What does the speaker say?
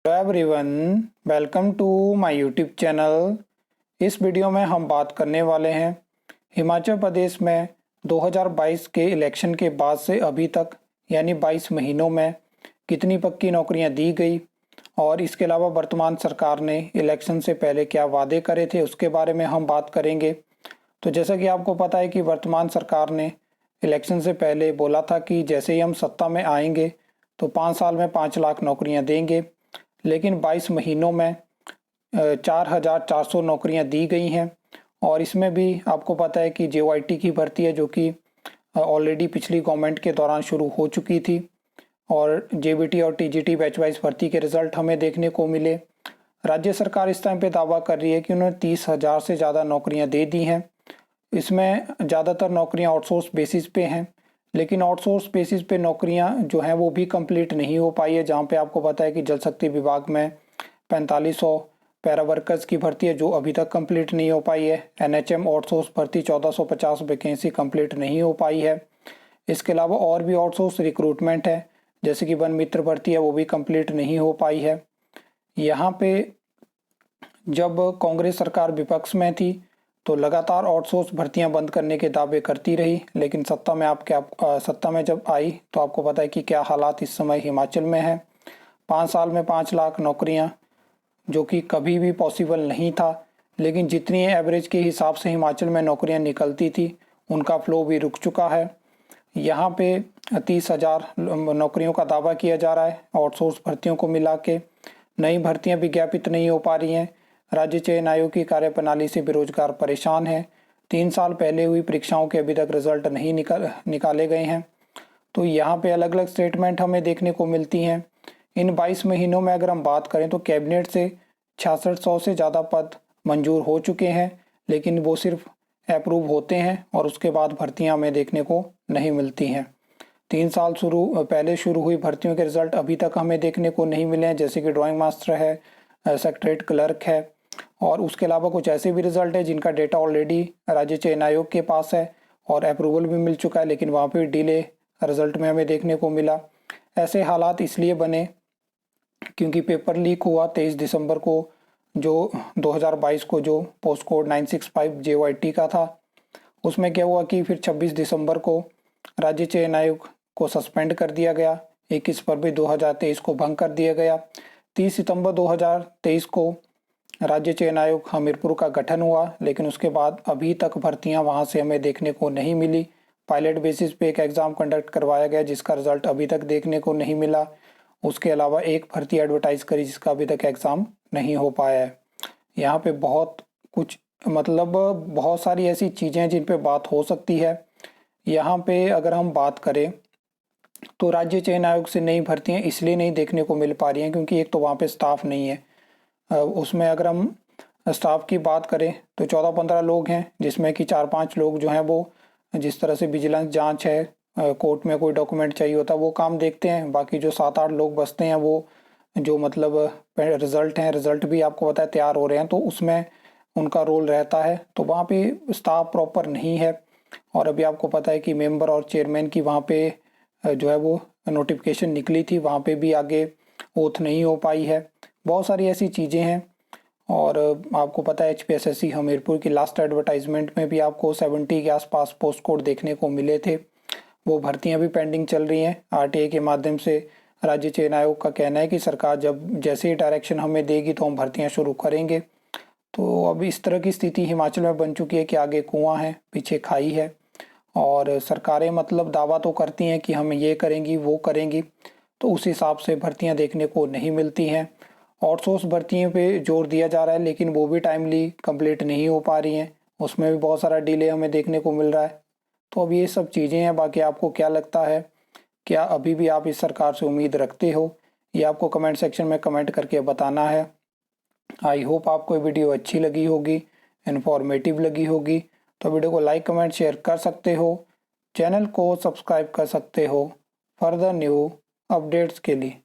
Hello everyone, welcome to my YouTube channel. इस video में हम बात करने वाले हैं हिमाचल प्रदेश में 2022 के इलेक्शन के बाद से अभी तक यानी 22 महीनों में कितनी पक्की नौकरियां दी गई और इसके अलावा वर्तमान सरकार ने इलेक्शन से पहले क्या वादे करे थे उसके बारे में हम बात करेंगे। तो जैसा कि आपको पता है कि वर्तमान सरकार ने इलेक्शन से पहले बोला था कि जैसे ही हम सत्ता में आएंगे तो 5 साल में 5 लाख नौकरियां देंगे, लेकिन 22 महीनों में 4,400 नौकरियां दी गई हैं। और इसमें भी आपको पता है कि जेओआईटी की भर्ती है जो कि ऑलरेडी पिछली गवर्नमेंट के दौरान शुरू हो चुकी थी और जेबीटी और टीजीटी बैच वाइज भर्ती के रिजल्ट हमें देखने को मिले। राज्य सरकार इस टाइम पे दावा कर रही है कि उन्होंने 30,000 से ज़्यादा नौकरियां दे दी हैं। इसमें ज़्यादातर नौकरियां आउटसोर्स बेसिस पे हैं, लेकिन आउटसोर्स बेसिस पे नौकरियां जो हैं वो भी कंप्लीट नहीं हो पाई है। जहां पे आपको पता है कि जल शक्ति विभाग में 4500 पैरा वर्कर्स की भर्ती है जो अभी तक कंप्लीट नहीं हो पाई है। एनएचएम आउटसोर्स भर्ती 1450 वैकेंसी कंप्लीट नहीं हो पाई है। इसके अलावा और भी आउटसोर्स रिक्रूटमेंट है जैसे कि वन मित्र भर्ती है, वो भी कंप्लीट नहीं हो पाई है। यहाँ पे जब कांग्रेस सरकार विपक्ष में थी तो लगातार आउटसोर्स भर्तियां बंद करने के दावे करती रही, लेकिन सत्ता में जब आई तो आपको पता है कि क्या हालात इस समय हिमाचल में है। 5 साल में 5 लाख नौकरियां जो कि कभी भी पॉसिबल नहीं था, लेकिन जितनी एवरेज के हिसाब से हिमाचल में नौकरियां निकलती थी उनका फ्लो भी रुक चुका है। यहाँ पे 30,000 नौकरियों का दावा किया जा रहा है आउटसोर्स भर्तियों को मिला के। नई भर्तियां विज्ञापित नहीं हो पा रही हैं। राज्य चयन आयोग की कार्यप्रणाली से बेरोजगार परेशान है। 3 साल पहले हुई परीक्षाओं के अभी तक रिजल्ट नहीं निकाले गए हैं। तो यहाँ पे अलग अलग स्टेटमेंट हमें देखने को मिलती हैं। इन 22 महीनों में अगर हम बात करें तो कैबिनेट से 6600 से ज़्यादा पद मंजूर हो चुके हैं, लेकिन वो सिर्फ अप्रूव होते हैं और उसके बाद भर्तियाँ हमें देखने को नहीं मिलती हैं। 3 साल पहले शुरू हुई भर्तियों के रिजल्ट अभी तक हमें देखने को नहीं मिले हैं, जैसे कि ड्राइंग मास्टर है, सेक्रेटरीट क्लर्क है, और उसके अलावा कुछ ऐसे भी रिजल्ट है जिनका डेटा ऑलरेडी राज्य चयन आयोग के पास है और अप्रूवल भी मिल चुका है, लेकिन वहाँ पे डिले रिजल्ट में हमें देखने को मिला। ऐसे हालात इसलिए बने क्योंकि पेपर लीक हुआ 23 दिसंबर को, जो 2022 को जो पोस्ट कोड 965 जेओआईटी का था। उसमें क्या हुआ कि फिर 26 दिसंबर को राज्य चयन आयोग को सस्पेंड कर दिया गया। 21 फरवरी 2023 को भंग कर दिया गया। 30 सितंबर 2023 को राज्य चयन आयोग हमीरपुर का गठन हुआ, लेकिन उसके बाद अभी तक भर्तियां वहां से हमें देखने को नहीं मिली। पायलट बेसिस पे एक एग्ज़ाम कंडक्ट करवाया गया जिसका रिजल्ट अभी तक देखने को नहीं मिला। उसके अलावा एक भर्ती एडवर्टाइज करी जिसका अभी तक एग्ज़ाम नहीं हो पाया है। यहाँ पे बहुत कुछ बहुत सारी ऐसी चीज़ें हैं जिन पे बात हो सकती है। यहाँ पे अगर हम बात करें तो राज्य चयन आयोग से नई भर्तियाँ इसलिए नहीं देखने को मिल पा रही हैं क्योंकि एक तो वहाँ पे स्टाफ नहीं है। उसमें अगर हम स्टाफ की बात करें तो 14-15 लोग हैं, जिसमें कि 4-5 लोग जो हैं वो जिस तरह से विजिलेंस जांच है, कोर्ट में कोई डॉक्यूमेंट चाहिए होता है वो काम देखते हैं। बाकी जो 7-8 लोग बचते हैं वो जो रिजल्ट भी आपको पता है तैयार हो रहे हैं तो उसमें उनका रोल रहता है। तो वहाँ पे स्टाफ प्रॉपर नहीं है। और अभी आपको पता है कि मेंबर और चेयरमैन की वहाँ पे जो है वो नोटिफिकेशन निकली थी, वहाँ पे भी आगे ओथ नहीं हो पाई है। बहुत सारी ऐसी चीज़ें हैं। और आपको पता है एचपीएसएससी हमीरपुर की लास्ट एडवर्टाइजमेंट में भी आपको 70 के आसपास पोस्ट कोड देखने को मिले थे। वो भर्तियां भी पेंडिंग चल रही हैं। आरटीआई के माध्यम से राज्य चयन आयोग का कहना है कि सरकार जब जैसे ही डायरेक्शन हमें देगी तो हम भर्तियां शुरू करेंगे। तो अब इस तरह की स्थिति हिमाचल में बन चुकी है कि आगे कुआं है पीछे खाई है, और सरकारें दावा तो करती हैं कि हम ये करेंगी वो करेंगी, तो उस हिसाब से भर्तियां देखने को नहीं मिलती हैं। आउटसोर्स भर्तियों पे जोर दिया जा रहा है लेकिन वो भी टाइमली कंप्लीट नहीं हो पा रही हैं, उसमें भी बहुत सारा डिले हमें देखने को मिल रहा है। तो अब ये सब चीज़ें हैं। बाकी आपको क्या लगता है, क्या अभी भी आप इस सरकार से उम्मीद रखते हो, ये आपको कमेंट सेक्शन में कमेंट करके बताना है। आई होप आपको ये वीडियो अच्छी लगी होगी, इन्फॉर्मेटिव लगी होगी। तो वीडियो को लाइक कमेंट शेयर कर सकते हो, चैनल को सब्सक्राइब कर सकते हो फर्दर न्यू अपडेट्स के लिए।